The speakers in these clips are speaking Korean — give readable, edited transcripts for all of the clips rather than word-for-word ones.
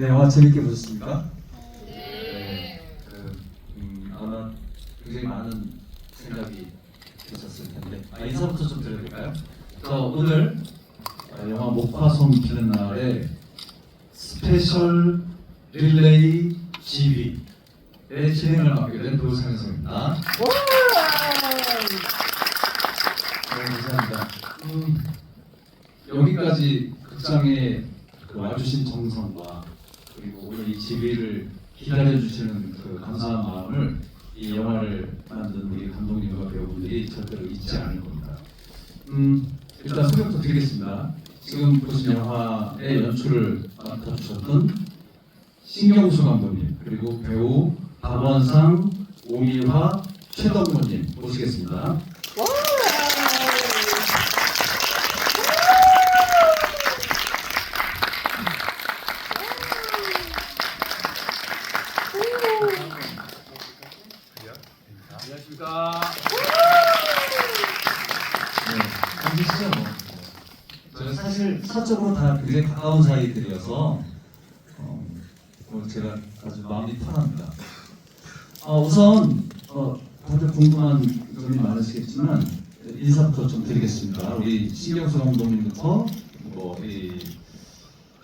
네, 영화 재밌게 보셨습니까? 네. 아마 굉장히 많은 생각이 드셨을 텐데 인사부터 좀 드려도 될까요? 오늘 영화 목화솜 피는 날에 스페셜 릴레이 GV의 진행을 맡게 된 배우 상현성입니다. 네, 감사합니다. 여기까지 극장에 와주신 정성과 그리고 오늘 이 GV를 기다려주시는 그 감사한 마음을 이 영화를 만든 우리 감독님과 배우분들이 절대로 잊지 않을 겁니다. 일단 소개부터 드리겠습니다. 지금 보신 영화의 연출을 맡아주셨던 신경수 감독님, 그리고 배우 박원상, 오미화, 최덕모님 모시겠습니다. 안녕하십니까. 네, 앉으시죠. 저는 사실 사적으로 다 굉장히 가까운 사이들이어서 제가 아주 마음이 편합니다. 우선 다들 궁금한 점이 많으시겠지만 인사부터 좀 드리겠습니다. 우리 신경수 감독님부터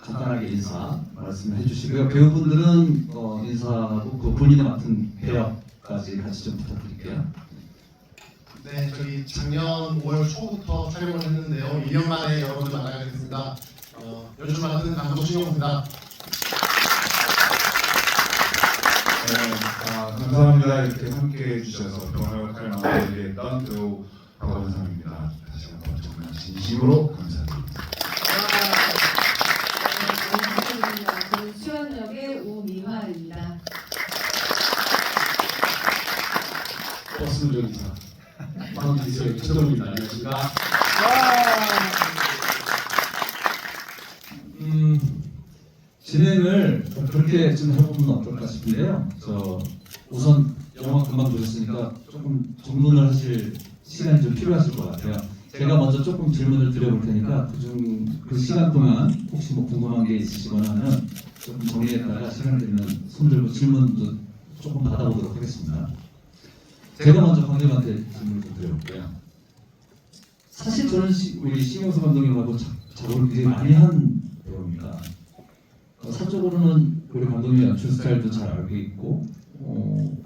간단하게 인사 말씀해 주시고요. 배우분들은 인사하고 그 본인이 맡은 배역까지 같이 좀 부탁드릴게요. 네, 저희 작년 5월 초부터 촬영을 했는데요. 1년 만에 여러분들 만나게 됐습니다. 연출 맡은 감독 신용입니다. 감사합니다. 이렇게 함께해 주셔서 병화 역할을 맡아주겠던 배우 박원상입니다. 다시 한번 정말 진심으로 감사드립니다. 저는 수연 역의 오미화입니다. 버스 운전기사 방기수의 최동입니다. 안녕하십니까? 진행을 그렇게 좀 해보면 어떨까 싶은데요. 우선 영화 금방 보셨으니까 조금 정돈을 하실 시간이 좀 필요하실 것 같아요. 제가 먼저 조금 질문을 드려볼 테니까 그 시간 동안 혹시 궁금한 게 있으시거나 하면 조금 정리했다가 시간을 되면 손들고 질문도 조금 받아보도록 하겠습니다. 제가 먼저 감독님한테 질문을 좀 드려볼게요. 사실 저는 우리 신경수 감독님하고 작업을 굉장히 많이 한 배우입니다. 사적으로는 우리 감독님의 연출 스타일도 잘 알고 있고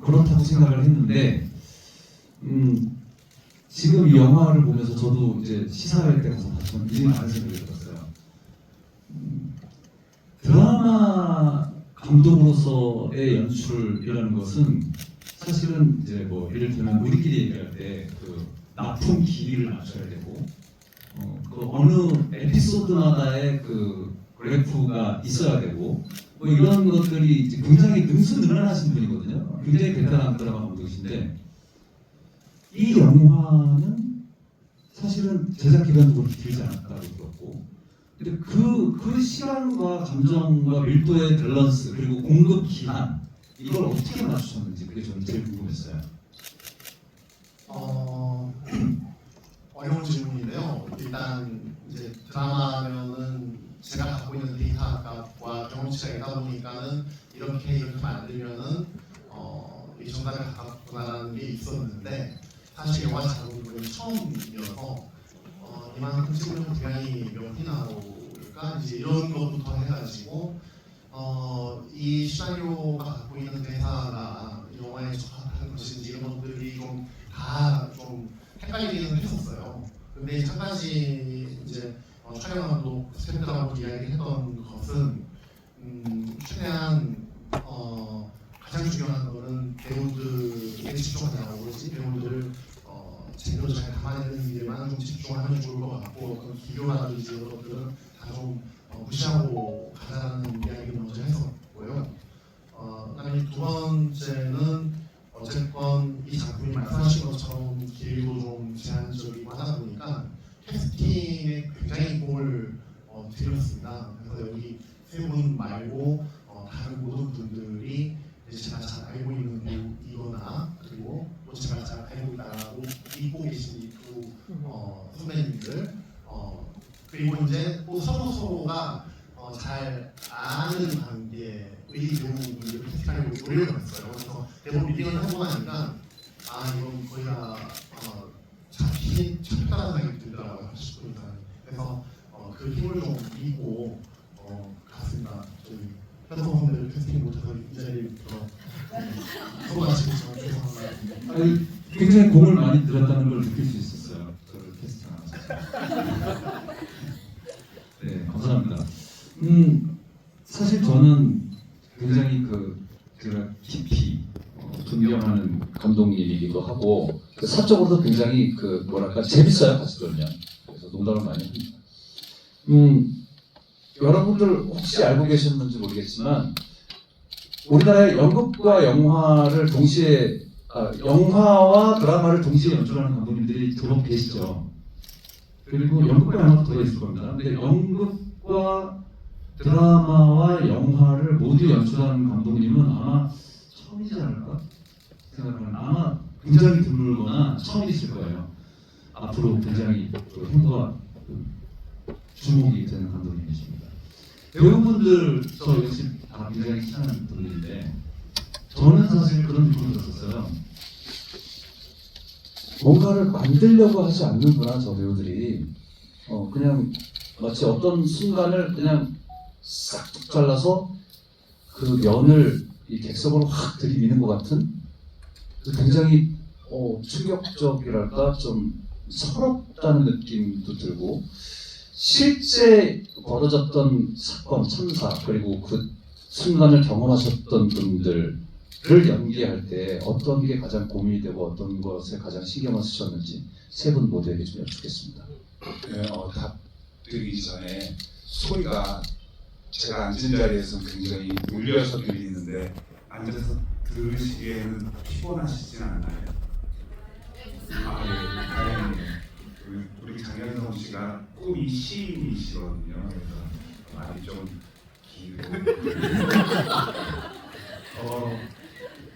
그렇다고 생각을 했는데 지금 이 영화를 보면서 저도 이제 시사회 때 가서 봤지만 굉장히 많은 생각이 들었어요. 드라마 감독으로서의 연출이라는 것은 사실은 이제 이를테면 우리끼리 얘기할 때 그 납품 길이를 맞춰야 되고 그 어느 에피소드마다의 그 그래프가 있어야 되고 이런 것들이 이제 굉장히 능수능란하신 분이거든요. 굉장히 베테랑 드라마 감독이신데 이 영화는 사실은 제작 기간도 그렇게 길지 않았다고 들었고 근데 그 시간과 감정과 밀도의 밸런스 그리고 공급 기한 이걸 어떻게 맞추셨는지 그게 저는 제일 궁금했어요. 어려운 질문인데요. 일단 이제 드라마면은 제가 갖고 있는 데이터와 경험치가 있다 보니까는 이렇게 만들면은 이 정답에 가깝구나라는 게 있었는데 사실 영화 작업은 처음이어서 이만큼 찍으면 분량이 몇 개 나올까 이제 이런 것부터 해가지고 이 시나리오가 갖고 있는 대사가 영화에 적합한 것인지 이런 것들이 다 좀 헷갈리기는 했었어요. 근데 한 가지 이제 촬영하고 스태프들하고 이야기했던 것은 최대한 가장 중요한 거는 배우들에 집중하냐고 그러지 배우들을 제대로 잘 담아내는 일에만 좀 집중하면 좋을 것 같고 어떤 기교라든지 이런 것들은 다 좀 무시하고 가자는 이야기를 먼저 했었고요. 그다음에 두 번째는 어쨌건 이 작품이 말씀하신 것처럼 길이도 좀 제한적이고 하다 보니까 캐스팅에 굉장히 공을 들였습니다. 그래서 여기 세 분 말고 다른 모든 분들이 제가 잘 알고 있는 배우이거나 그리고 또 제가 잘 알고 있다고 믿고 계신 이 두 선배님들 그리고 이제 또 서로가 잘 아는 관계의 배우분이 캐스팅하려고 노력을 했어요. 그래서 대본 리딩을 하고 나니까 이건 거의 다 잡히다는 생각이 들더라고요. 80분 이상. 그래서 그 힘을 좀 믿고 갔습니다. 저희 현성 선배를 캐스팅 못해서 이 자리에 서운하시고 정말 죄송합니다. 아니, 굉장히 공을 많이 들였다는 걸 느낄 수 있었어요. 저를 캐스팅하면서. 네, 감사합니다. 사실 저는 굉장히 제가 깊이 존경하는 감독님이기도 하고 사적으로도 굉장히 뭐랄까 재밌어요, 같이 들으면. 그래서 농담을 많이 합니다. 여러분들 혹시 알고 계셨는지 모르겠지만 우리나라의 연극과 영화를 동시에 영화와 드라마를 동시에 연출하는 감독님들이 두분 계시죠. 그리고 연극과 영화도 더 있을 겁니다. 근데 연극과 드라마와 영화를 모두 연출하는 감독님은 아마 처음이지 않을까 생각하면 아마 굉장히 드물거나 처음이실 거예요. 앞으로 굉장히 힘과 주목이 되는 감독님이십니다. 배우분들도 역시 다 굉장히 친한 분들인데 저는 사실 그런 느낌이 들었어요. 뭔가를 만들려고 하지 않는구나, 저 배우들이. 그냥 마치 어떤 순간을 그냥 싹둑 잘라서 그 면을 이 객석으로 확 들이미는 것 같은 굉장히 충격적이랄까 좀 서럽다는 느낌도 들고 실제 벌어졌던 사건, 참사 그리고 그 순간을 경험하셨던 분들을 연기할 때 어떤 게 가장 고민이 되고 어떤 것에 가장 신경을 쓰셨는지 세 분 모두에게 좀 여쭙겠습니다. 네, 답 드리기 전에 소리가 제가 앉은 자리에서는 굉장히 울려서 들리는데 앉아서 들으시기에는 피곤하시진 않나요? 네, 다행이에요. 우리 장현성 씨가 꿈이 시인이시거든요. 그래서 말이 좀 길고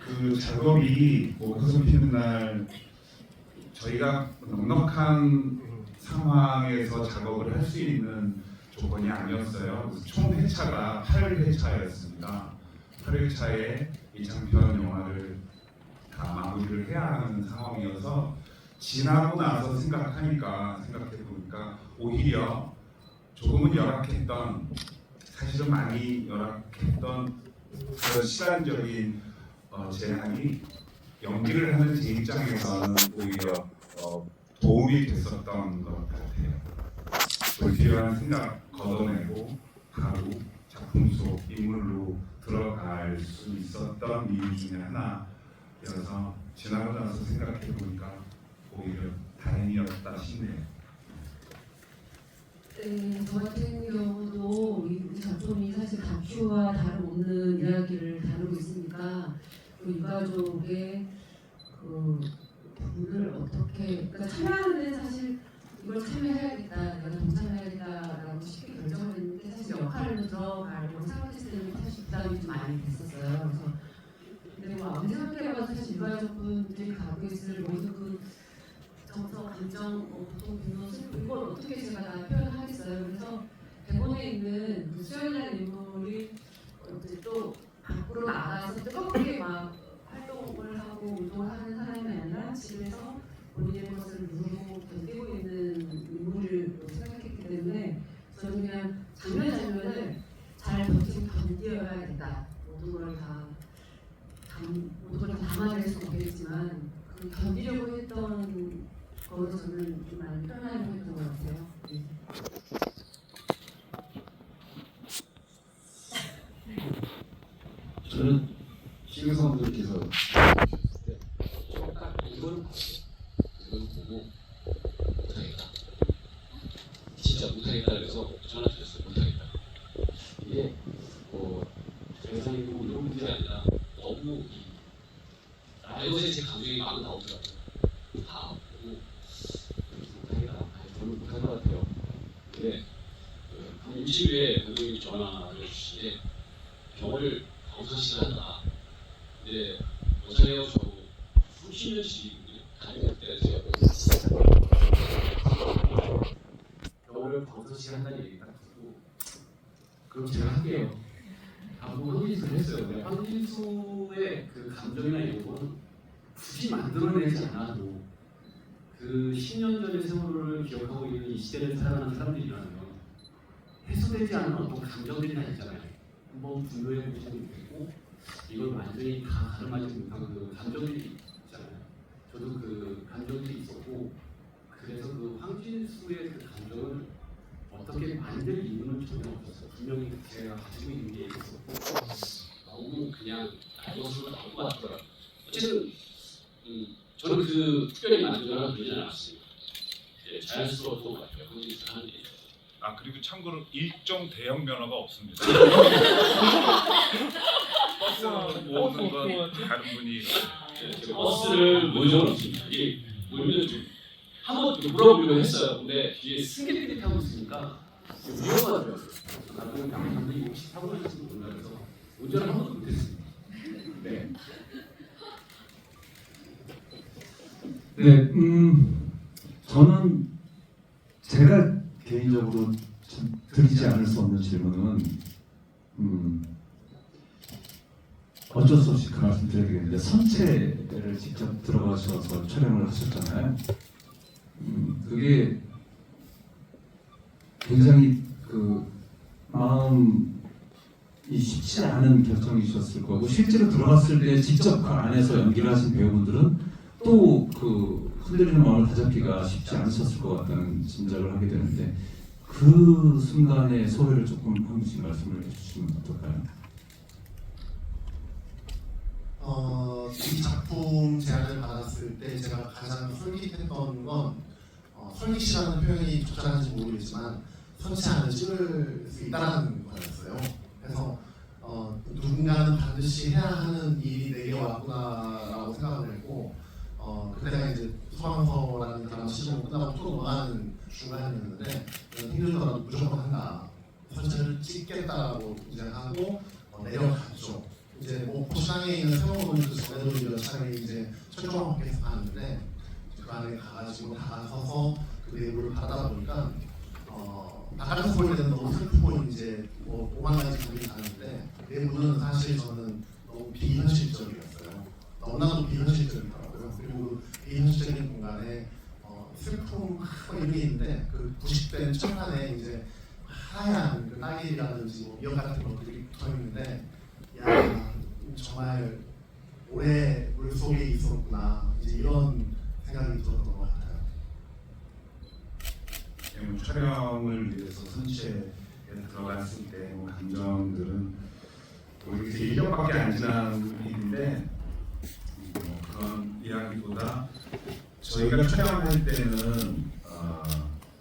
그 작업이 꽃을 피는 날 저희가 넉넉한 상황에서 작업을 할 수 있는 조건이 아니었어요. 그래서 총 회차가 8회차였습니다. 8회차에 이 장편 영화를 다 마무리를 해야 하는 상황이어서 지나고 나서 생각해보니까 오히려 조금은 열악했던, 사실은 많이 열악했던 그런 시간적인 제한이 연기를 하는 제 입장에서는 오히려 도움이 됐었던 것 같아요. 불필요한 생각 걷어내고 바로 작품 속 인물로 들어갈 수 있었던 이유 중에 하나여서 지나고 나서 생각해보니까 오히려 다행이었다 싶네요. 네, 저 같은 경우도 이 작품이 사실 다큐와 다름없는 이야기를 다루고 있으니까 그 유가족의 그 부분을 어떻게 참여하는 데는 사실 이걸 참여해야겠다, 내가 동참해야겠다라고 쉽게 결정을 했는데 사실 역할을 들어가려고 생각했을 때는 사실 부담이 좀 많이 됐었어요. 그래서 근데 아무리 생각해봐도 사실 유가족분들이 갖고 있을 모든 그 정서, 감정, 보통 분노, 슬픔 이걸 어떻게 제가 다 표현하겠어요. 그래서 대본에 있는 그 수연이라는 인물이 또 밖으로 나가서 뜨겁게 막 활동을 하고 운동을 하는 사람이 아니라 집에서 본인의 것을 누르고 견디고 있는 인물을 생각했기 때문에 저는 그냥 장면을 잘 견디어야겠다. 모든 걸 다 담아낼 수는 없겠지만 그 견디려고 했던 거로 저는 좀 많이 편하게 했던 것 같아요. 저는 시청자분들께서 딱 이걸 보고 못하겠다. 진짜 못하겠다 그래서 전화 드렸어요. 못하겠다. 이게 대상이고 이런 문제가 아니라 너무 이것에 제 감정이 막 나오더라고요. 다 보고 못하겠다. 저는 못할 것 같아요. 근데 한 50일에 감독님이 전화를 주시는데 경호를 5시간 한다. 근데 어제요 저 30년씩 다닐 때 제가 경호를 5시간 한다는 얘기 딱 듣고 그럼 제가 할게요. 아무 황진수를 했어요. 근데 황진수의 그 감정이나 이런 건 굳이 만들어내지 않아도 그 10년 전의 세월호를 기억하고 있는 이 시대를 살아가는 사람들이라면 해소되지 않은 어떤 감정들이나 있잖아요. 한번 분노해 보시면 되고 이건 완전히 다 가름하지 못한 그 감정들이 있잖아요. 저도 그 감정들이 있었고 그래서 그 황진수의 그 감정을 어떻게 만들 이유는 전혀 없었어요. 분명히 제가 가지고 있는 게 있었고 너무 그냥 알것으로 나올 것 같더라고요. 어쨌든 저는 그 특별히 만들거나 그러지 않았습니다. 자연스러웠던 것 같아요. 황진수 하는 게. 아 그리고 참고로 일종 대형 면허가 없습니다. 버스 모으는 건 다른 분이 버스를 모여놓습니다 이게 모이면 좀 한번 물어보려고 했어요. 근데 뒤에 승객들이 타고 있으니까 위험하더라고요. 나중에 남편들이 혹시 타고 있을지 모른다 그래서 운전을 한 번도 못했습니다. 네. 네, 저는 제가 개인적으로 참 드리지 않을 수 없는 질문은 어쩔 수 없이 그 말씀 드려야 되겠는데 선체를 직접 들어가셔서 촬영을 하셨잖아요. 그게 굉장히 그 마음이 쉽지 않은 결정이셨을 거고 실제로 들어갔을 때 직접 그 안에서 연기를 하신 배우분들은 또 그 흔들리는 마음을 다잡기가 쉽지 않으셨을 것 같다는 짐작을 하게 되는데 그 순간의 소회를 조금 한 분씩 말씀을 해주시면 어떨까요? 이 작품 제안을 받았을 때 제가 가장 솔깃했던 건 솔깃이라는 표현이 적절한지 모르겠지만 선치 않은 찍을 수 있다는 거였어요. 그래서 누군가는 반드시 해야 하는 일이 내게 왔구나라고 생각을 했고 그때가 이제 소방서라는 드라마 시즌 끝나고 또 넘어가는 중간이었는데 힘들더라도 무조건 한다. 선체를 찍겠다라고 이제 하고 내려갔죠. 이제 뭐 포시장에 있는 세월호를 전에도 이런 차량이 이제 철조망 밖에서 가는데 그 안에 가가지고 다가서서 그 내부를 받아다 보니까 바깥에서 볼 때는 너무 슬프고 이제 뭐 5만 가지 감이 가는데 내부는 사실 저는 너무 비현실적이었어요. 너무나도 비현실적이더라고요. 그리고 비현실적인 공간에 슬픔 이런 게 있는데 그 부식된 천간에 이제 하얀 그 딸기라든지 뭐 미역 같은 것들이 붙어 있는데 야 정말 오래 물 속에 있었구나 이제 이런 생각이 들었던 것 같아요. 촬영을 위해서 선체에 들어갔을 때 감정들은 우리 1년밖에 안 지난 일인데 그런 이야기보다 저희가 촬영할 때는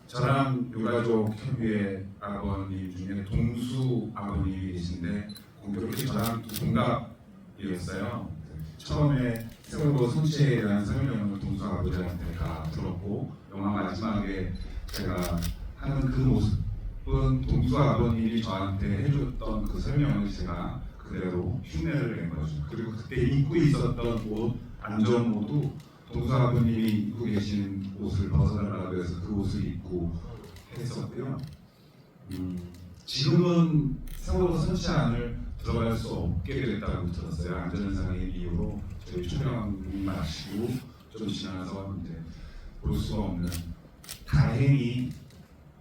저랑 유가족 협의회 아버님 중에 동수 아버님이 계신데 공교롭게 저랑 동갑이었어요. 처음에 세월호 선체에 대한 설명을 동수 아버지한테 다 들었고 영화 마지막에 제가 하는 그 모습은 동수 아버님이 저한테 해줬던 그 설명을 제가 그대로 흉내를 낸 거죠. 그리고 그때 입고 있었던 옷, 안전모도 동수 아버님이 입고 계신 옷을 벗어달라고 해서 그 옷을 입고 했었고요. 지금은 세월호 선체 안을 들어갈 수 없게 됐다고 들었어요. 안전상의 이유로 저희 촬영이 마치고 좀 지나서 이제 볼 수가 없는 다행히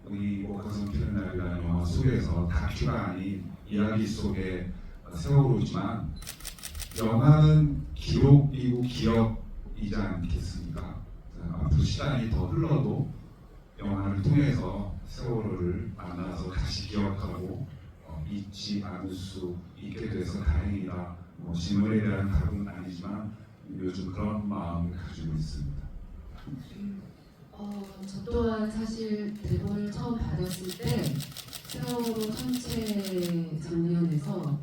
우리 워커선 피는 날이라는 영화 속에서 다큐가 아닌 이야기 속의 세월호지만 영화는 기록이고 기억이지 않겠습니까? 앞으로 시간이 더 흘러도 영화를 통해서 세월호를 만나서 다시 기억하고 잊지 않을 수 있게 돼서 다행이다. 진물에 대한 답은 아니지만 요즘 그런 마음을 가지고 있습니다. 저 또한 사실 대본을 처음 받았을 때 세월호 선체 장면에서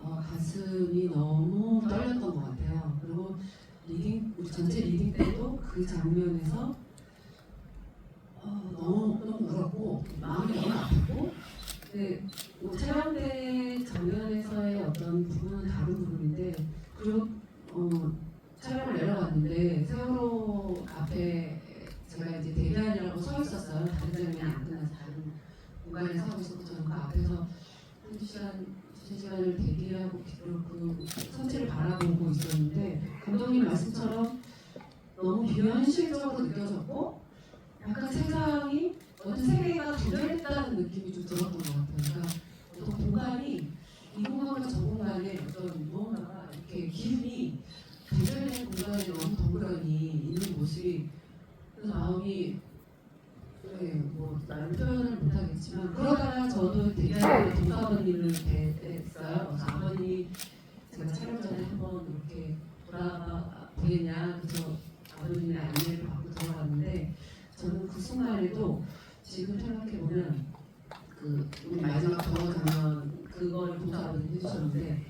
가슴이 너무 떨렸던 것 같아요. 그리고 우리 전체 리딩 때도 그 장면에서 너무 울었고 마음이 너무 아프고 근데 촬영 때 장면에서의 어떤 부분은 다른 부분인데 그리고 촬영을 내려갔는데 세월호 앞에 제가 이제 대기하느라고 서 있었어요. 다른 장면이 안 끝나서 다른 공간에 서 있었고 저는 그 앞에서 한 시간, 두세 시간을 대기하고 그 선체를 바라보고 있었는데 감독님 말씀처럼 너무 비현실적으로 느껴졌고 약간 세상이 어떤 세계가 조절됐다는 느낌이 좀 들었던 것 같아요. 그러니까 어떤 공간이 이 공간과 저 공간에 어떤 무언가가 이렇게 기운이 조절된 공간에 너무 덩그러니 있는 모습이 그래서 마음이 네, 뭐 나름 표현을 못하겠지만 그러다가 저도 대략 동사아버님을 뵀어요. 그래서 아버님이 제가 촬영 전에 한번 이렇게 돌아가 보겠냐 그래서 아버님의 안내를 받고 들어갔는데 저는 그 순간에도 지금 생각해보면 그 우리 마지막 병원 장면 그걸 동사아버님이 해주셨는데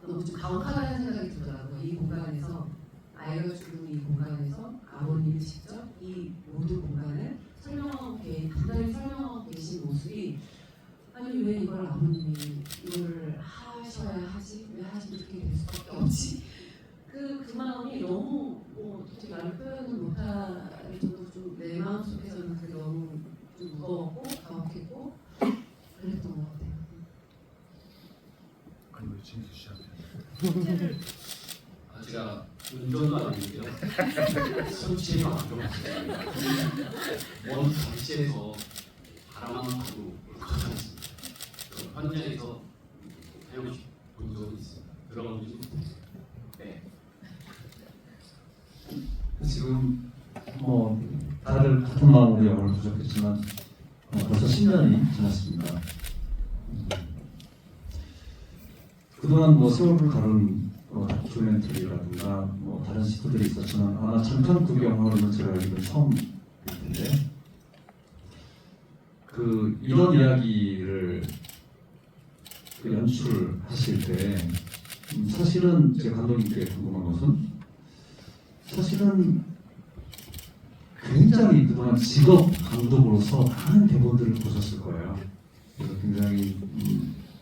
너무 좀 가혹하다는 생각이 들더라고요. 이 공간에서 아이가 죽은 이 공간에서 아버님이 직접 이 모든 공간을 간단히 설명하고 계신 모습이 아니 왜 이걸 아버님이 이걸 하셔야 하지? 왜 하시면 이렇게 될 수밖에 없지? 그 마음이 너무 어떻게 말로 표현을 못할 정도로 좀 내 마음속에서는 그게 너무 좀 무거웠고 가혹했고 그랬던 것 같아요. 아니 왜 진수 씨한테? 제가 운전도 아니고요. 손질이 완전 없습니다. 먼 달지에서 바람만 봐도 울컥하지 않습니다. 현장에서 해보고 본 적은 있습니다. 들어보지 못했어요. 네. 지금 뭐 다들 같은 마음으로 영화를 보셨겠지만 벌써 10년이 지났습니다. 그동안 뭐 세월을 다룬 다큐멘터리라든가 뭐 다른 시도들이 있었지만 아마 잠깐 구경하는 제가 알기로는 처음일 텐데 이런 이야기를 연출하실 때 사실은 제 감독님께 궁금한 것은 사실은 굉장히 그동안 직업 감독으로서 많은 대본들을 보셨을 거예요. 그래서 굉장히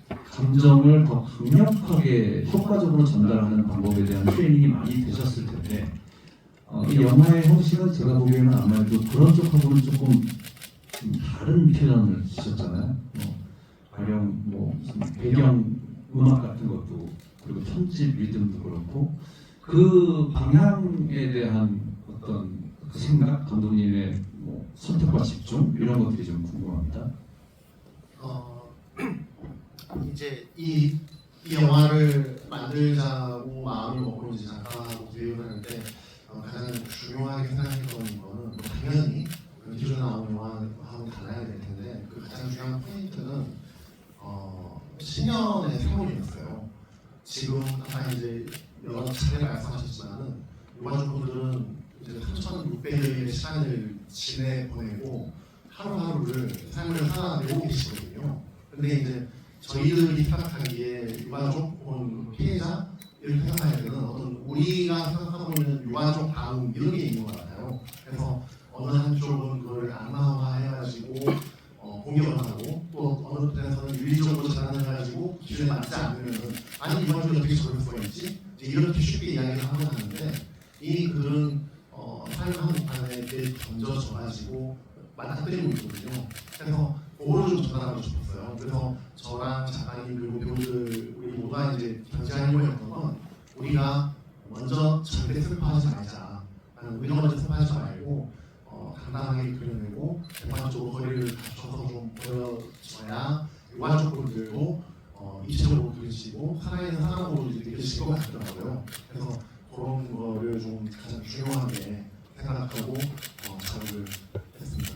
감정을 더 강력하게 효과적으로 전달하는 방법에 대한 트레이닝이 많이 되셨을 텐데 이 영화의 형식은 제가 보기에는 아무래도 그런 쪽하고는 조금 다른 표현을 주셨잖아요. 가령 무슨 배경 음악 같은 것도 그리고 편집 리듬도 그렇고 그 방향에 대한 어떤 그 생각, 감독님의 선택과 집중 이런 것들이 좀 궁금합니다. 이제 이 영화를 만들자고 마음을 먹고 이제 작가하고 구입을 하는데 가장 중요하게 생각했던 거는 당연히 기존에 나온 영화하고 달라야 될 텐데 그 가장 중요한 포인트는 신년의 생물이었어요. 지금 아까 이제 여러 차례 말씀하셨지만은 유가족분들은 이제 3,600여일의 시간을 지내보내고 하루하루를 삶을 살아내고 계시거든요. 근데 이제 저희들이 생각하기에 유가족 혹은 피해자 이렇게 생각해야 되는 어떤 우리가 생각하고 있는 유가족 다음 이런 게 있는 것 같아요. 그래서 어느 한쪽은 그걸 악마화해가지고 공격을 하고 또 어느 편에서는 윤리적으로 전환해가지고 기준에 맞지 않으면은 아니 유가족이 어떻게 저럴 수가 있지? 이렇게 쉽게 이야기를 하고 하는데 이미 그들은 삶의 한복판에 던져져가지고 맞닥뜨리고 있거든요. 그래서 그거를 좀 전달하고 싶었어요. 그래서 저랑 작가님 그리고 배우들 우리 모두가 이제 견지하는 거였던 건 우리가 먼저 절대 슬퍼하지 말자. 우리가 먼저 슬퍼하지 말고 당당하게 그려내고 객관적으로 거리를 갖춰서 좀 보여줘야 유가족분들도 입체적으로 그리시고 살아있는 사람으로 느끼실 것 같더라고요. 그래서 그런 거를 좀 가장 중요하게 생각하고 작업을 했습니다.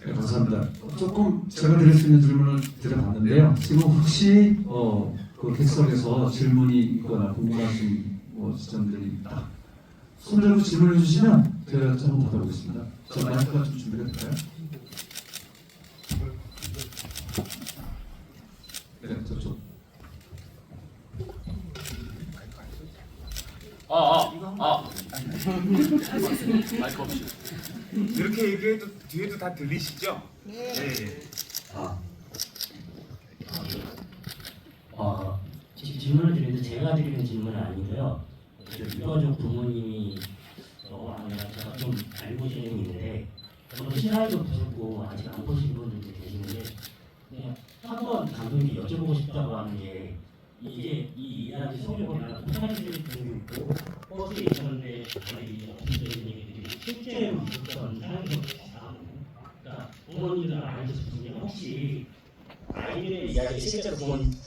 네, 감사합니다. 조금 제가 드릴 수 있는 질문을 드려봤는데요. 지금 혹시 그 객석에서 질문이 있거나 궁금하신 지점들이 있다. 손 들고 질문해 주시면 제가 한번 받아보겠습니다. 저 마이크가 좀 준비가 될까요? 네, 저쪽. 마이크 없이. 이렇게 얘기해도 뒤에도 다 들리시죠? 네. 질문을 드리는데 제가 드리는 질문은 아니고요. 유가족 부모님이 아니라 제가 좀 알고 지내는 있는데 저도 시사회도 보셨고 아직 안 보신 분들도 계시는데 그냥 한번 감독님이 여쭤보고 싶다고 하는 게 이게 이 이야기 속에 보면 포탈리스트 등도 버스에 있었는데 아이들이 없었던 얘기들이 실제로 있었던 사람들이 있거든요. 그러니까 부모님들 알고 싶은 게 혹시 아이들의 이야기 실제로 부모님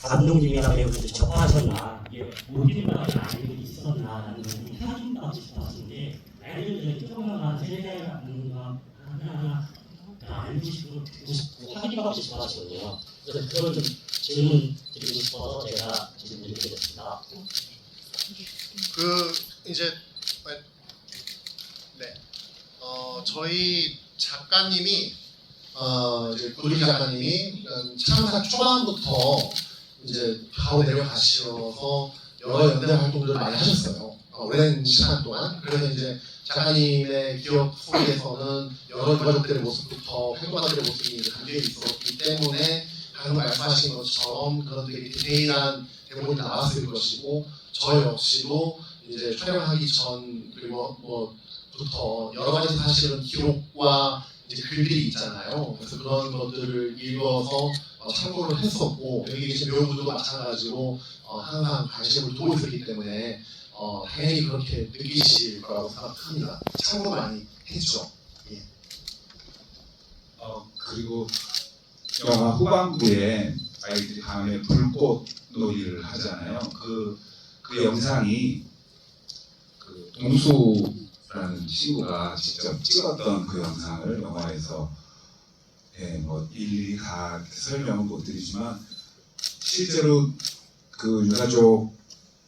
감독님이나 배우들이 접하셨나 이게 모델마다 아이들이 있었나라는 걸 확인받고 싶었는데 아이들이 조금만 세대가 하나 알고 싶고 듣고 싶고 확인받고 싶어 하시거든요. 그래서 그걸 좀 질문 드리고 싶어서 제가 질문 드리게 됐습니다. 이제 네, 저희 작가님이 이제 구리 작가님이 창사 초반부터 이제 바로 내려가셔서 여러 연대 활동들을 많이 하셨어요. 오랜 시간 동안. 그래서 이제 작가님의 기억 속에서는 여러 유가족들의 모습부터 활동가들의 모습이 이제 담겨 있었기 때문에 방금 말씀하신 것처럼 그런 되게 디테일한 대본이 나왔을 것이고 저 역시도 이제 촬영하기 전 그리고 부터 여러 가지 사실은 기록과 이제 글들이 있잖아요. 그래서 그런 것들을 읽어서 참고를 했었고 여기 계신 배우분들도 마찬가지로 항상 관심을 두고 있었기 때문에 당연히 그렇게 느끼실 거라고 생각합니다. 참고 많이 했죠. 예. 그리고 영화 후반부에 아이들이 밤에 불꽃 놀이를 하잖아요. 그 영상이 그 동수라는 친구가 직접 찍었던 그 영상을 영화에서 뭐 일일이 다 설명은 못 드리지만 실제로 그 유가족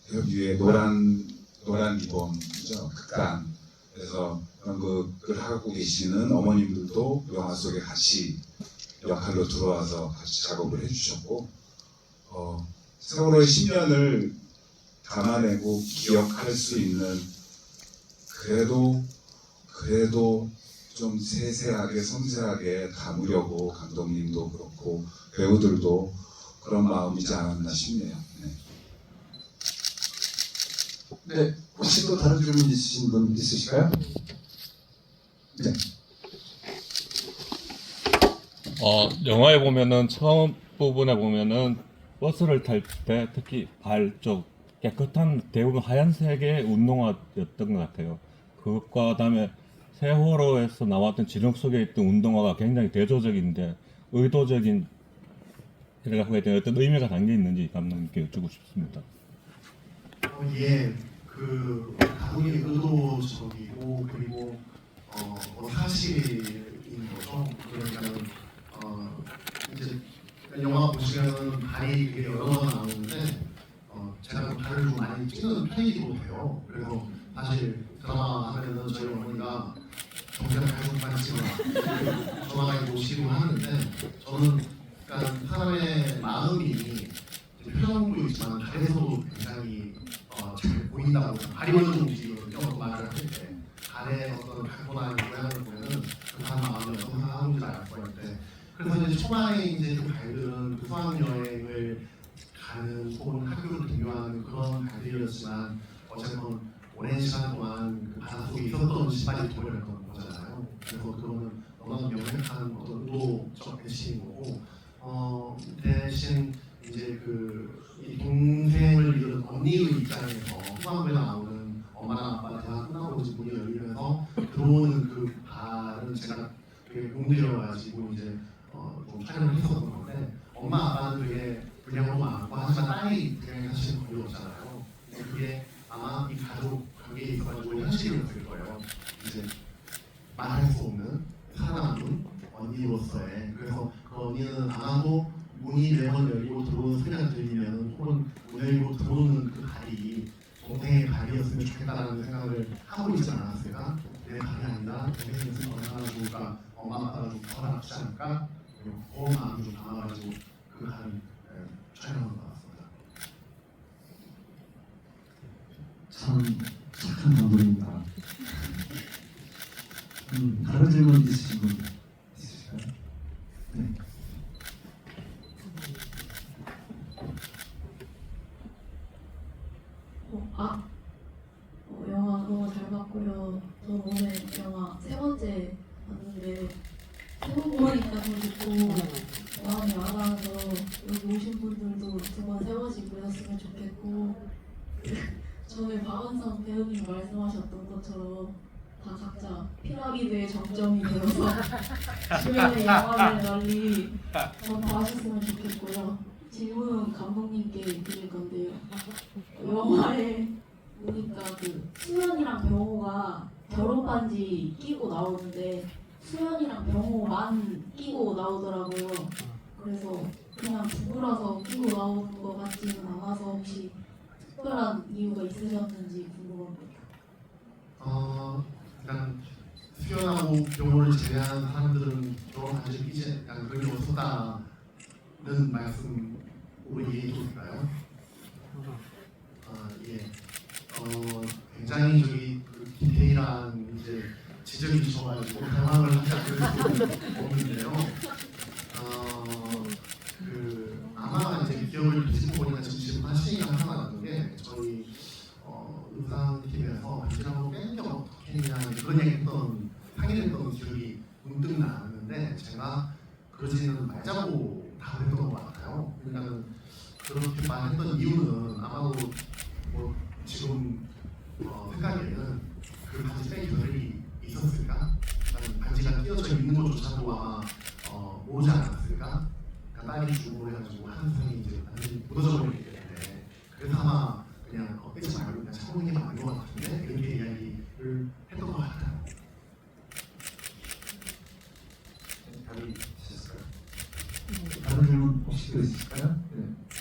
협의회 노란 리본이죠. 극단. 그래서 연극을 하고 계시는 어머님들도 영화 속에 같이 역할로 들어와서 같이 작업을 해주셨고 세월호의 10년을 담아내고 기억할 수 있는 그래도 좀 세세하게 섬세하게 담으려고 감독님도 그렇고 배우들도 그런 마음이지 않았나 싶네요. 네, 혹시 또 다른 질문 있으신 분 있으실까요? 네. 영화에 보면은 처음 부분에 보면은 버스를 탈 때 특히 발 쪽 깨끗한 대부분 하얀색의 운동화였던 것 같아요. 그것과 다음에 세월호에서 나왔던 진흙 속에 있던 운동화가 굉장히 대조적인데 의도적인 그거에 대한 어떤 의미가 담겨 있는지 감독님께 여쭈고 싶습니다. 예, 가분이 의도적이고 그리고 사실인 거죠. 그러니까는 이제 영화 보시면은 발이 되게 여러 번 나오는데 제가 발을 좀 많이 찍는 편이기도 해요. 그래서 사실 드라마 하면은 저희 어머니가 정말 발좀 많이 찍어라 전화가 오시고 하는데 저는 약간 사람의 마음이 표정도 있지만 발에서도 굉장히 잘 보인다고 발이 먼저 움직이거든요. 말을 할 때 발의 어떤 각도나 모양을 보면은 그 사람 마음이 어떤 생각하는지 알 것 같은데 그래서 이제 초반에 이제 그 발들은 그 수학여행을 가는 혹은 학교를 등교하는 그런 발들이었지만 어쨌든 오랜 시간 동안 그 바닷속에 있었던 신발이 되어버렸던 거잖아요. 그래서 그거는 너무나 명백한 어떤 의도적 배신인 거고 대신 이제 이 동생을 잃은 언니의 입장에서 후반부에 나오는 엄마랑 아빠 대화 끝나고 이제 문이 열리면서 들어오는 그 발은 제가 되게 공들여가지고 이제 좀 촬영을 했었던 건데 엄마 아빠는 되게 분량도 많고 하지만 딸이 분량이 사실 거의 없잖아요. 그게 아마 이 가족 관계에 있어가지고 현실이었을 거예요. 이제 말할 수 없는 살아남은 언니로서의 그래서 그 언니는 아마도 문이 매번 열리고 들어오는 소리가 들리면 혹은 문을 열리고 들어오는 그 발이 동생의 발이었으면 좋겠다라는 생각을 하고 있지 않았을까? 내 발이 아니라 동생이 있으면 얼마나 좋을까? 엄마 아빠가 좀 더 낫지 않을까? 그 마음이 좀 담아가지고 그 발을 촬영한 것 같습니다. 참 착한 감독입니다. 다른 질문 있으신 분 있으실까요? 네. 영화 너무 잘 봤고요. 저는 오늘 영화 세 번째 봤는데 세 번 보니까 좀 좋고 마음이 와닿아서 여기 오신 분들도 2번, 3번씩 보셨으면 좋겠고 전에 박은성 배우님 말씀하셨던 것처럼 다 각자 피라미드의 정점이 되어서 주변의 영화를 널리 전파하셨으면 좋겠고요. 질문은 감독님께 드릴 건데요. 영화에 보니까 그 수연이랑 병호가 결혼 반지 끼고 나오는데 수연이랑 병호만 끼고 나오더라고요. 그래서 그냥 부부라서 끼고 나오는 것 같지는 않아서 혹시 특별한 이유가 있으셨는지 궁금합니다. 일단 수연하고 병호를 제외한 사람들은 결혼 반지 끼지 약간 그런 경우 없다는 말씀으로 이해해 볼까요? 예. 굉장히 저기 그 디테일한 이제 지적이 주셔가지고 당황을 하지 않을 수 없는데요. 아마 이제 기억을 되짚어 보니까 지금 한 시간이 하나 났던 게 저희 의상팀에서 반지하고 뺀 게 어떻겠냐 그런 얘기했던 상의했던 기억이 문득 나는데 제가 그러지는 말자고 답을 했던 것 같아요. 그러니까는 그렇게 말했던 이유는 아마도 뭐 지금 생각에는 그 반지 뺀 결이 있었을까? 반지가 끼어져 있는 것조차도 아마 모르지 않았을까? 그러니까 딸이 주고 해가지고 한 상이 이제 완전히 무너져 버리기 때문에 그래서 아마 그냥 빼지 말고 그냥 참는 게 맞는 것 같은데 이렇게 이야기를 했던 것 같아요. 답이 있으실까요? 다른 질문 혹시 더 있으실까요? 네.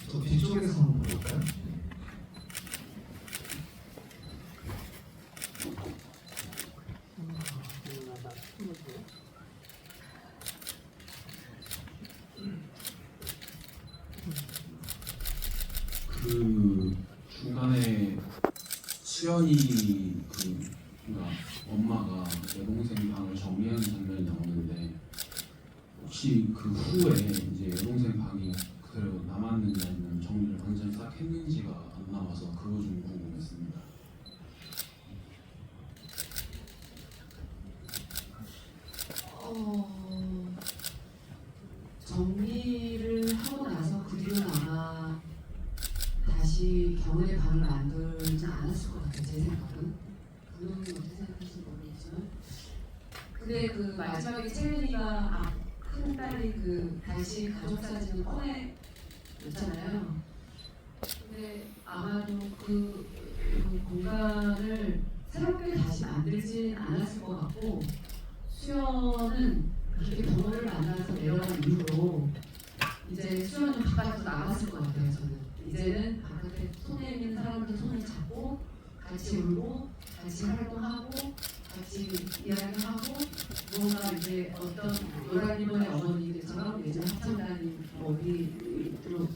저 뒤쪽에서 한번 볼까요? 그 중간에 수연이 그러니까 엄마가 여동생 방을 정리하는 장면이 나오는데 혹시 그 후에 이제 여동생 방이 그대로 남았는지 아니면 정리를 완전히 싹 했는지가 안 나와서 그거 좀 궁금했습니다. 정리를 하고 나서 그 뒤로는 아마 다시 경우의 방을 만들지 않았을 것 같아요. 제 생각은. 감독님 어떻게 생각하실지 모르겠지만. 근데 그 마지막에 채은이가 큰 딸이 그 다시 가족 사진을 꺼내줬잖아요. 근데 아마도 그 공간을 새롭게 다시 만들진 않았을 것 같고 수연은 그렇게 부모를 만나서 내려간 이후로 이제 수연은 바깥으로 나갔을 것 같아요. 저는 이제는 바깥에 손에 있는 사람들 손을 잡고 같이 울고 같이 활동하고 같이 이야기하고 뭔가 이제 어떤 노란리본의 어머니들처럼 예전 합창단이 어디로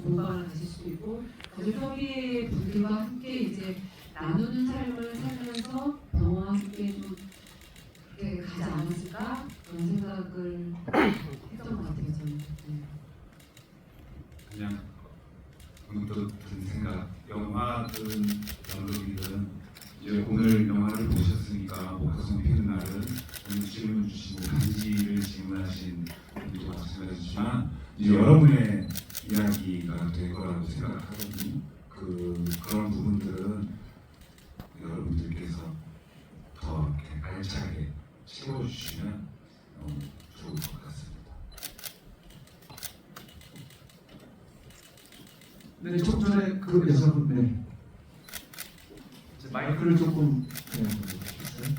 공방을 가실 수도 있고 가족 협의회 분들과 함께 이제 나누는 삶을 살면서 병화와 함께 좀 이렇게 가지 않았을까 그런 생각을 했던 것 같아요. 저는. 네. 그냥 문득 든 생각. 영화든 연극이든 이제 오늘 영화를 보셨으니까 목화성 피는 날은 오늘 질문 주시고 반지를 질문하신 분들도 마찬가지지만 이제 여러분의 이야기가 될 거라고 생각을 하거든요. 그런 부분들은 여러분들께서 더 이렇게 알차게 채워주시면 좋을 것 같습니다. 네, 좀 전에 그 여자분, 네. 이제 마이크를 조금 주시겠어요?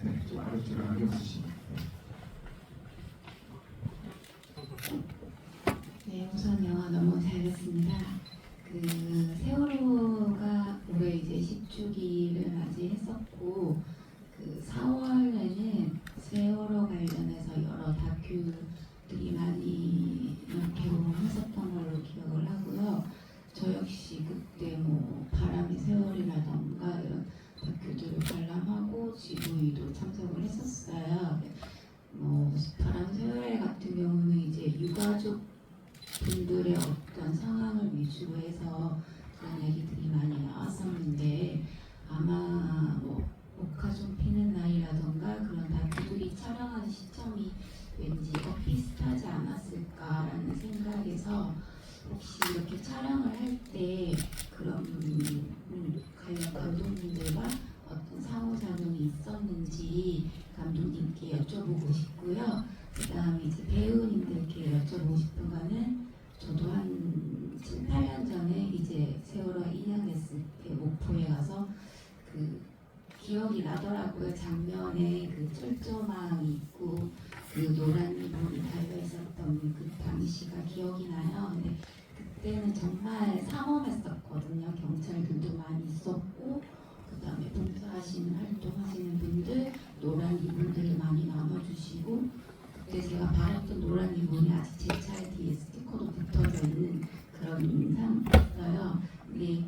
네, 좀 아래쪽에 안경 쓰시면. 네, 우선 영화 너무 잘 봤습니다. 그 세월호가 올해 이제 10주기를 맞이했었고 그 4월에는 세월호 관련해서 여러 다큐들이 많이 개봉했었던 걸로 기억을 하고요. 저 역시 그때 뭐 바람의 세월이라던가 이런 다큐들을 관람하고 GV도 참석을 했었어요. 뭐 바람 세월 같은 경우는 이제 유가족 분들의 어떤 상황을 위주로 해서 그런 얘기들이 많이 나왔었는데 아마 뭐 목화 좀 피는 나이라던가 그런 다큐들이 촬영한 시점이 왠지 어떠셨는지 감독님께 여쭤보고 싶고요. 그다음에 이제 배우님들께 여쭤보고 싶은 거는 저도 한 7, 8년 전에 이제 세월호 인양됐을 때 목포에 가서 그 기억이 나더라고요. 장면에 그 철조망이 있고 그 노란 리본이 달려 있었던 그 당시가 기억이 나요. 근데 그때는 정말 삼엄했었거든요. 경찰들도 많이 있었고 그다음에 봉사하시는 활동하시는 분들 노란 리본들을 많이 나눠주시고 그때 제가 받았던 노란 리본이 아직 제 차에 뒤에 스티커도 붙어져 있는 그런 인상이었어요. 근데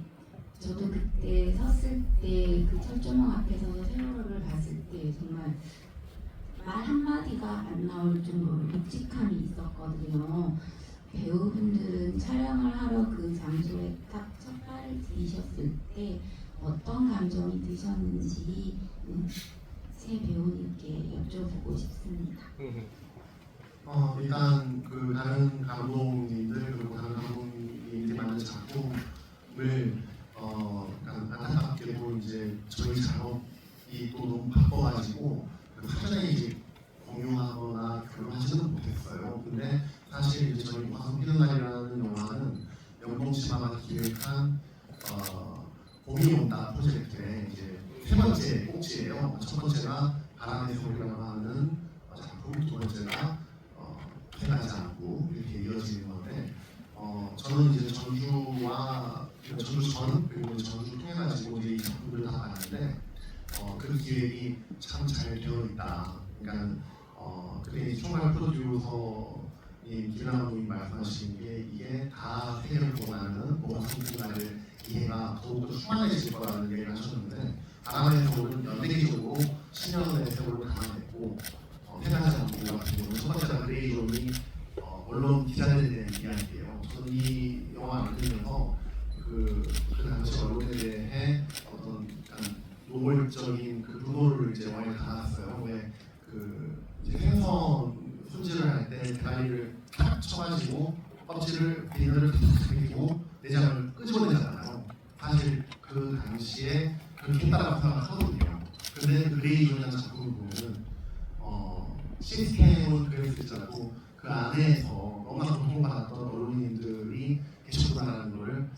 저도 그때 섰을 때 그 철조망 앞에 서서 세월호를 봤을 때 정말 말 한마디가 안 나올 정도로 묵직함이 있었거든요. 배우분들은 촬영을 하러 그 장소에 딱 첫 발을 디디셨을 때 어떤 감정이 드셨는지 새 배우님께 여쭤보고 싶습니다. 일단 그 다른 감독님들 그리고 다른 감독님들이 만든 작품을 안타깝게도 이제 저희 작업이 또 너무 바빠가지고 사전에 이제 공유하거나 교류하지는 못했어요. 근데 사실 이제 저희 화성 피는 날이라는 영화는 영봉치마가 기획한 봄이 온다 프로젝트의 이제 세 번째 꼭지예요. 첫 번째가 바람의 소리라고 하는 작품, 두 번째가 해가지 않고 이렇게 이어지는 건데 저는 이제 전주와 전주전 그리고 전주 통해가지고 이제 이 작품들을 다 봤는데 그 기획이 참 잘 되어 있다. 그러니까 그때 총괄 프로듀서인 김 감독님이 말씀하신 게 이게 다 세계를 보고 나는 성공가를 이해가 더욱더 충만해질 거라는 얘기를 하셨는데 바람의 세월은 연대기적으로 10년의 세월을 담아냈고 해당하지 않고 같은 경우는 첫 번째가 그레이존이 언론 기자들에 대한 이야기예요. 저는 이 영화 만들면서 그 당시 언론에 대해 어떤 노골적인 그 분노를 이제 영화에 담았어요. 왜 그 생선 손질을 할 때 대가리를 탁 쳐가지고 껍질을 비늘을 탁 당기고 내장을 끄집어내잖아요. 사실 그 당시에 그렇게 했다고 생각하거든요. 근데 그 그레이존이라는 작품을 보면은 시스템은 그랬을지라도 그 안에서 너무나 고통받았던 언론인들이 계셨구나라는 걸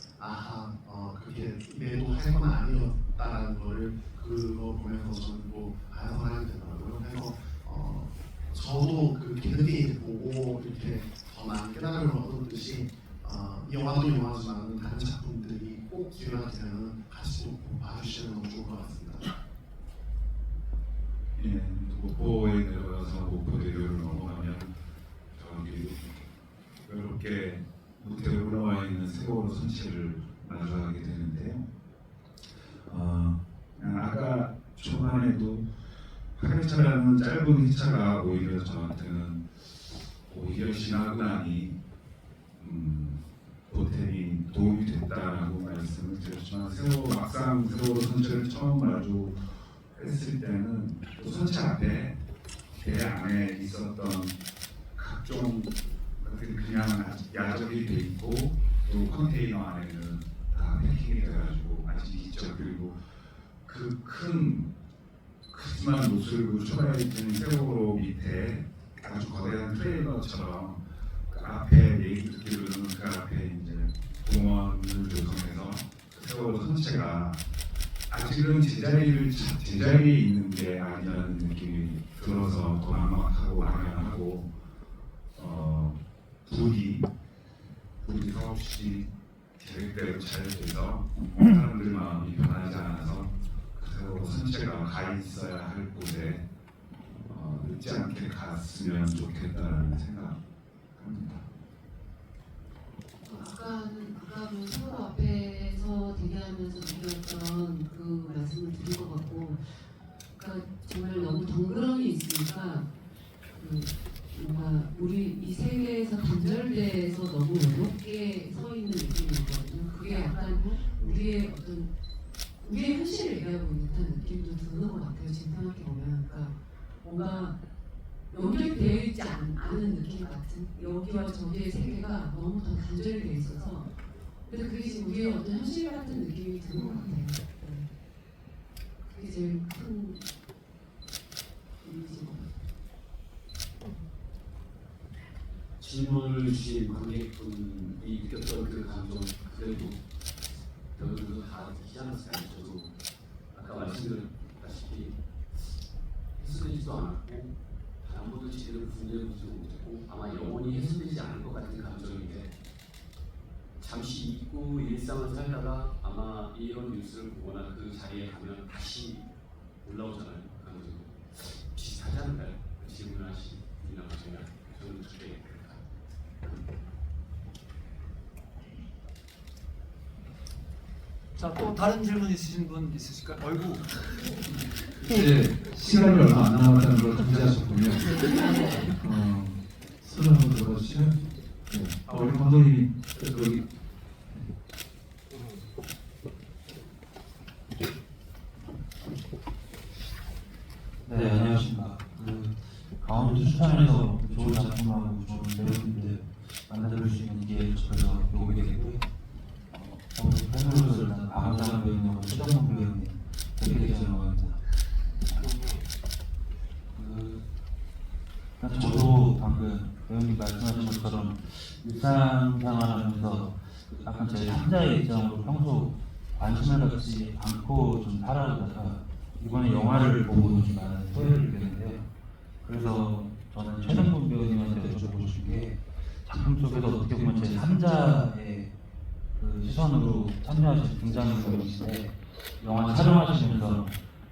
그렇게 매도할 건 아니었다라는 걸 그거 보면서 저는 뭐 반성하게 되더라고요. 그래서 저도 그 뒤늦게 보고 이렇게 더 많은 깨달음을 얻었듯이 이 영화도 영화지만 다른 작품들이 꼭 기회가 되면 같이 좀 봐주시면 너무 좋을 것 같습니다. 예, 목포에 내려가서 목포대교를 넘어가면 저기 외롭게 무대에 올라와 있는 세월호 선체를 마주하게 되는데요. 아까 초반에도 8회차라는 짧은 회차가 오히려 저한테는 오히려 지나고 나니 보탬이 도움이 됐다라고 말씀을 드렸지만 막상 세월호 선체를 처음 마주했을 때는 또 선체 앞에 배 안에 있었던 각종 그냥 야적이 돼 있고 또 컨테이너 안에는 다 패킹이 돼가지고 아직 있죠. 그리고 그 크지만 노슬고 초가에 있는 세월호 밑에 아주 거대한 트레일러처럼 그 앞에 얘기 듣기로는 그 앞에 이제 공원을 조성해서 세월호 선체가 아직은 제자리에 있는 게 아니라는 느낌이 들어서 더 막막하고 막연하고 부디 사업시 계획대로 잘 돼서 사람들 마음이 변하지 않아서 그 선체가 가 있어야 할 곳에 늦지 않게 갔으면 좋겠다라는 생각합니다. 아까는 세월호 앞에서 대기하면서 느꼈던 그 말씀을 드린 것 같고, 그러니까 정말 너무 덩그러니 있으니까 뭔가 우리 이 세계에서 단절돼서 너무 외롭게 서 있는 느낌이었거든요. 그게 약간 우리의 현실을 얘기하고 있는 듯한 느낌도 드는 것 같아요. 지금 생각해 보면, 그러니까 뭔가 연결되어 있지 않은 느낌 같은 여기와 저기의 세계가 너무 더 단절이 되어 있어서, 근데 그게 지금 우리의 어떤 현실 같은 느낌이 드는 것 같아요. 그게 제일 큰 질문을 주신 관객분이 느꼈던 그 감정 그대로 배우들도 다 느끼지 않았을까요? 저도 아까 말씀드렸다시피 해소되지도 않았고 단 한 번도 제대로 분해보지도 못했고 아마 영원히 해소되지 않을 것 같은 감정인데 잠시 잊고 일상을 살다가 아마 이런 뉴스를 보거나 그 자리에 가면 다시 올라오잖아요. 감정이 비슷하지 않을까요? 질문하신 분이랑 저는 그렇게 자, 또 다른 질문 있으신 분 있으실까요? 어이구. 이제 시간이 얼마 안 남았다는 걸 감지하셨군요. 손을 한번 들어주시죠. 네. 우리 감독님이 여기 네, 안녕하십니까. 강원도 추천에서 좋은 작품하고 좋은 배우분들 만나볼 수 있는 기회를 저희가 오게 됐고요. 오늘 팬분들 일단 박원상 배우님하고 최정문 배우님 되게 되게 잘 먹었습니다. 저도 방금 배우님 말씀하신 것처럼 일상생활하면서 약간 제 3자의 입장으로 평소 관심을 갖지 않고 좀 살아오다가 이번에 영화를 보고 좀 많은 소외를 느꼈는데요. 그래서 저는 최정문 배우님한테 여쭤보고 싶은 게 작품 속에서 어떻게 보면 제 3자의 그 시선으로 참여하신 등장인물이신데 영화 촬영하시면서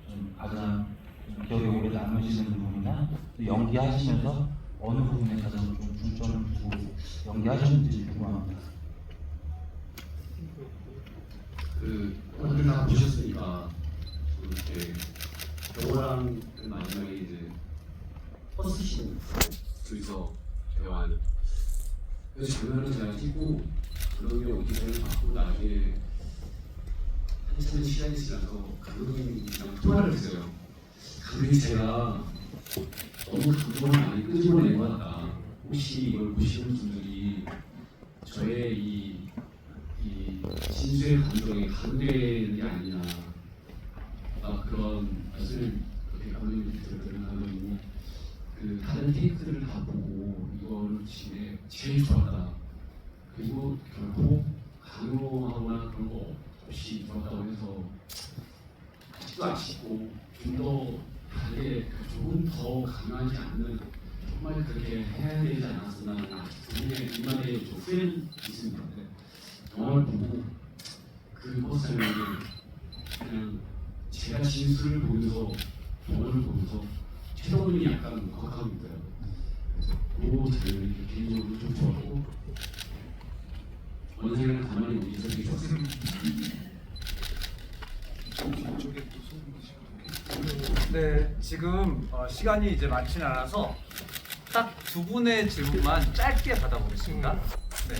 좀 가장 좀 기억에 오래 남으시는 부분이나 또 연기하시면서 어느 부분에 가장 좀 중점을 두고 연기하셨는지 궁금합니다. 오늘 다 보셨으니까 이렇게 영화랑 마지막에 이제 버스신 둘이서 대화하는 그 장면을 제가 찍고 그런 게 오디션을 받고 나중에 한참 시간이 지나서 감독님이랑 통화를 했어요. 감독님 제가 너무 감동을 많이 끄집어낸 것 같다. 혹시 이걸 보시는 분들이 저의 이 진수의 감정에 감동이 아니냐 그런 말씀을 그렇게 감독님이 들으면 그 다른 테이크들을 다 보고 이거를 집에 제일 좋았다. 그리고 결코 강요하거나 그런 거 없이 좋았다고 해서 아직도 아쉽고 좀 더 다르게 조금 더 강요하지 않는 정말 그렇게 해야 되지 않았으나 아직 이만의 좀 후회는 있습니다. 영화를 보고 그 버스 장면을 그냥 제가 진술을 보면서 영화를 보면서 최동훈이 약간 울컥하고 있더라고요. 그래서 그 장면이 개인적으로 좀 좋았고 원생이랑 가만히 오기서 되게 좋았어요. 네, 지금 시간이 이제 많지는 않아서 딱 두 분의 질문만 짧게 받아보겠습니다. 네,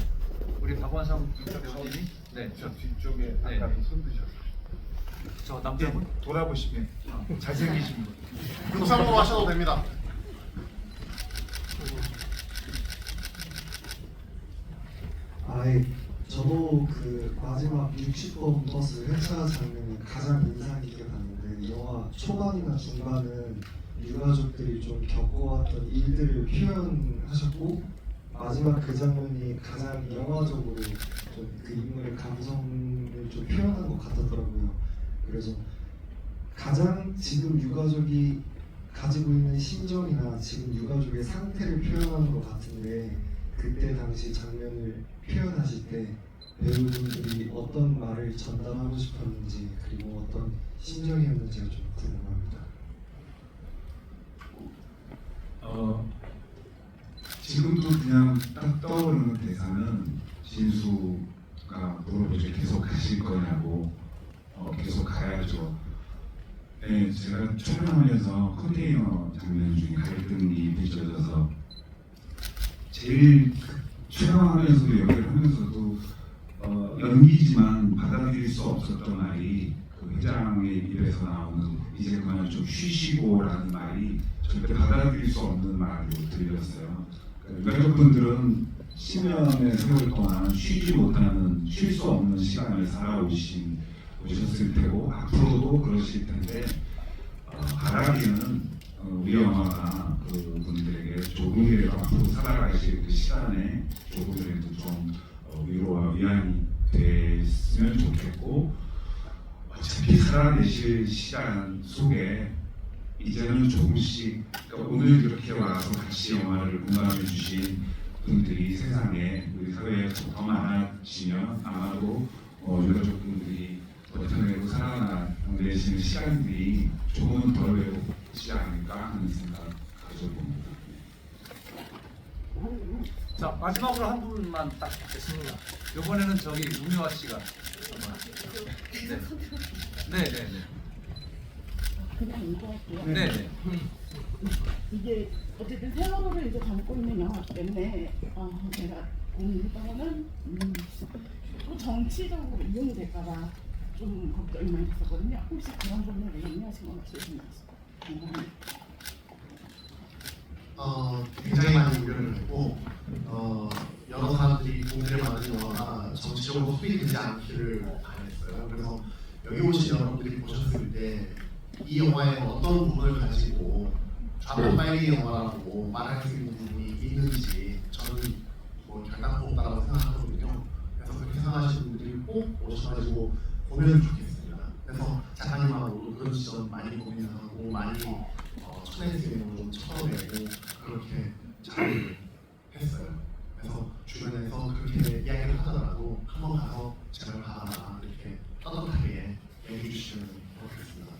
우리 박원상 배우님이 저 뒤쪽에 네. 아까 손 드셨어요. 저 남자분 돌아보시면 잘생기신 분. 육상으로 하셔도 됩니다. 저도 그 마지막 60번 버스 회차 장면이 가장 인상 깊게 봤는데 영화 초반이나 중반은 유가족들이 좀 겪어왔던 일들을 표현하셨고 마지막 그 장면이 가장 영화적으로 좀 그 인물의 감성을 좀 표현한 것 같았더라고요. 그래서 가장 지금 유가족이 가지고 있는 심정이나 지금 유가족의 상태를 표현하는 것 같은데 그때 당시 장면을 표현하실 때 배우분들이 어떤 말을 전달하고 싶었는지 그리고 어떤 심정이었는지가 좀 궁금합니다. 지금도 그냥 딱 떠오르는 대사는 진수가 물어보죠. 계속 가실 거냐고. 계속 가야죠. 네, 제가 촬영하면서 컨테이너 장면 중에 갈등이 빚어져서 제일 촬영하면서도 연기를 하면서도 연기지만 받아들일 수 없었던 말이 그 회장의 입에서 나오는 이제 그만 좀 쉬시고라는 말이 절대 받아들일 수 없는 말로 들렸어요. 유가족분들은 10년의 세월 동안 쉬지 못하는 쉴 수 없는 시간을 오셨을 테고 앞으로도 그러실 텐데 바라기는 우리 영화가 그분들에게 조금이라도 앞으로 살아가실 그 시간에 조금이라도 좀 위로와 위안이 됐으면 좋겠고, 어차피 살아내실 시간 속에 이제는 조금씩, 그러니까 오늘 이렇게 와서 같이 영화를 공감해 주신 분들이 세상에 우리 사회에 더 많아지면 아마도 유가족분들이 버텨내고 살아내시는 시간들이 조금은 덜 외롭지 않을까 하는 생각 가져봅니다. 자, 마지막으로 한 분만 딱 듣겠습니다. 이번에는 저기 우미화 씨가 네. 그냥 얘기할게요. 네. 이게 어쨌든 세월호를 이제 담고 있는 영화이기 때문에 제가 고민했던 거는 또 정치적으로 이용이 될까봐 좀 걱정이 많이 됐었거든요. 혹시 그런 부분에 얘기하신 건 없으신가요? 굉장히 많이 우려를 했고 여러 사람들이 공개를 만든 영화가 정치적으로 수익되지 않기를 바랬어요. 그래서 여기 오신 여러분들이 보셨을 때 이 영화의 어떤 부분을 가지고 좌파 빨리 영화라고 말할 수 있는 부분이 있는지 저는 뭐 결단코 없다고 생각하거든요. 그래서 그렇게 생각하시는 분들이 꼭 오셔가지고 보면 좋겠습니다. 그래서 작가님하고 그런 지점 많이 고민하고 많이 초대해드리는 좀 처음이고 그렇게 잘 했어요. 그래서 주변에서 그렇게 이야기를 하더라도 한번 가서 제발 봐라 이렇게 따뜻하게 얘기해 주시면 좋겠습니다.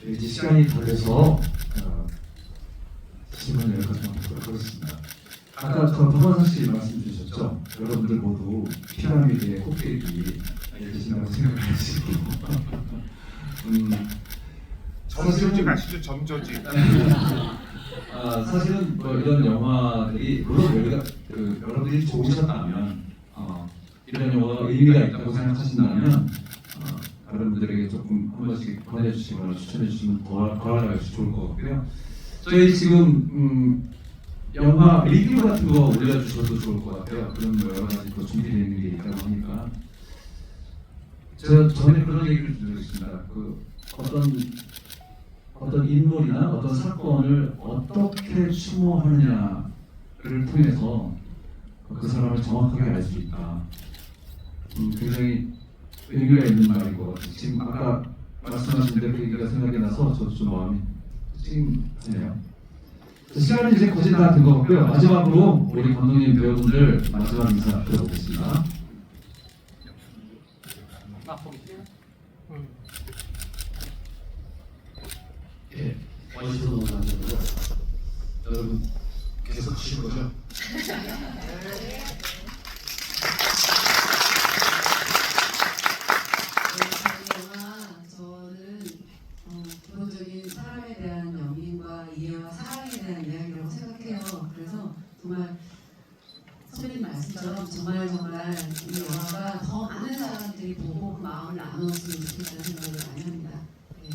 이제 시간이 다 돼서 질문 여기까지만 하도록 하겠습니다. 아까 박원상 씨 말씀 주셨죠? 여러분들 모두 피라미드의 꼭대기 계신다고 생각하시고 점조지 가시죠, 점조지. 사실은 뭐 이런 영화들이 물론 여기가 여러분들이 좋으셨다면 이런 영화가 의미가 있다고 생각하신다면 다른 분들에게 조금 한 번씩 권해주시거나 추천해주시면 더 좋을 것 같고요. 저희 지금 영화 리뷰 같은 거 올려주셔도 좋을 것 같아요. 그런 뭐 여러 가지 또 준비되어 있는 게 있다고 하니까 제가 전에 그런 얘기를 들었습니다. 어떤 인물이나 어떤 사건을 어떻게 추모하느냐를 통해서 그 사람을 정확하게 알 수 있다. 굉장히 의미가 있는 말인 것 같아요. 지금 아까 말씀하신 대로 그 얘기가 생각이 나서 저도 좀 마음이 찡하네요. 시간이 이제 거의 다 된 것 같고요. 마지막으로 우리 감독님 배우분들 마지막 인사 들어보겠습니다. 예, 와주셔서 너무 감사드리고요. 여러분 계속 하실 거죠? 기본적인 사람에 대한 연민과 이해와 사랑에 대한 이야기라고 생각해요. 그래서 정말 선배님 말씀처럼 정말 이 영화가 더 많은 사람들이 보고 그 마음을 나누었으면 좋겠다는 생각을 많이 합니다. 네.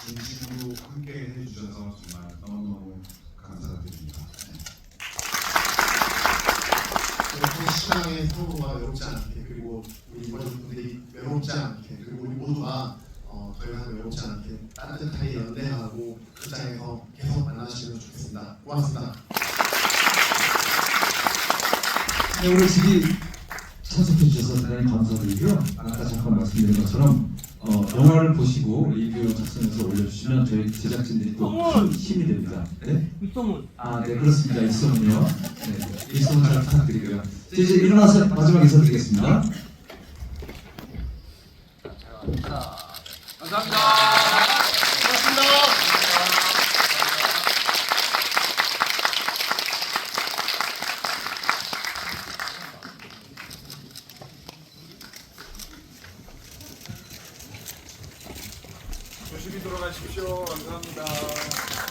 진심으로 함께 해주셔서 정말 너무너무 감사드립니다. 이렇게 시간에 서로가 외롭지 않게 그리고 우리 유가족분들이 외롭지 않게 그리고 우리 모두가 더 이상 외롭지 않게 따뜻하게 연대하고 그 장에서 계속 만나시면 좋겠습니다. 고맙습니다. 네, 오늘 질의 참석해 주셔서 대단히 감사드리고요. 아까 잠깐 말씀드린 것처럼 영화를 보시고 리뷰 작성해서 올려주시면 저희 제작진들이 또 큰 힘이 됩니다. 네? 입소문. 네, 그렇습니다. 입소문요. 네, 입소문 잘 부탁드리고요. 이제 일어나서 마지막 인사드리겠습니다. 감사합니다. 조심히 돌아가십시오. 감사합니다.